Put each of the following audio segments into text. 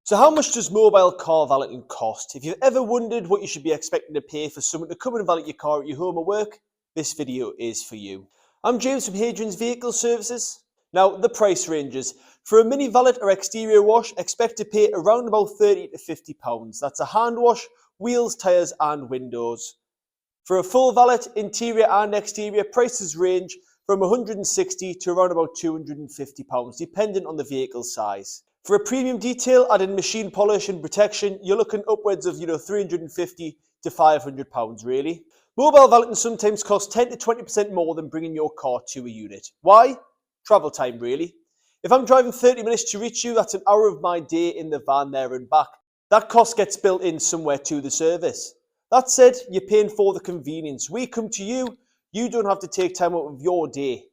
So how much does mobile car valeting cost? If you've ever wondered what you should be expecting to pay for someone to come and valet your car at your home or work, this video is for you. I'm James from Hadrian's Vehicle Services. Now, the price ranges. For a mini valet or exterior wash, expect to pay around about £30 to £50. That's a hand wash, wheels, tyres and windows. For a full valet, interior and exterior, prices range from £160 to around about £250, depending on the vehicle size. For a premium detail, adding machine polish and protection, you're looking upwards of £350 to £500 really. Mobile valeting sometimes costs 10 to 20% more than bringing your car to a unit. Why? Travel time really. If I'm driving 30 minutes to reach you, that's an hour of my day in the van there and back. That cost gets built in somewhere to the service. That said, you're paying for the convenience. We come to you, you don't have to take time out of your day.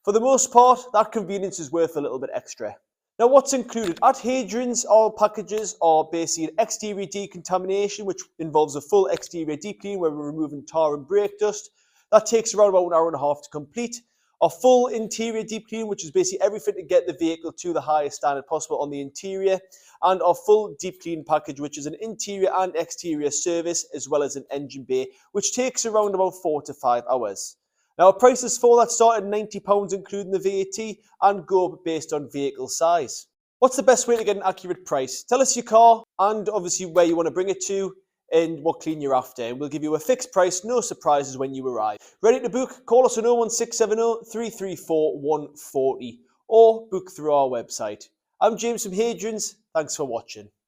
For the most part, that convenience is worth a little bit extra. Now, what's included? At Hadrian's, all packages are basically an exterior decontamination, which involves a full exterior deep clean where we're removing tar and brake dust. That takes around about an hour and a half to complete. A full interior deep clean, which is basically everything to get the vehicle to the highest standard possible on the interior. And our full deep clean package, which is an interior and exterior service, as well as an engine bay, which takes around about 4 to 5 hours. Now, prices for that start at £90 including the VAT and go up based on vehicle size. What's the best way to get an accurate price? Tell us your car and obviously where you want to bring it to and what clean you're after, and we'll give you a fixed price, no surprises when you arrive. Ready to book? Call us on 01670 334 140 or book through our website. I'm James from Hadrian's. Thanks for watching.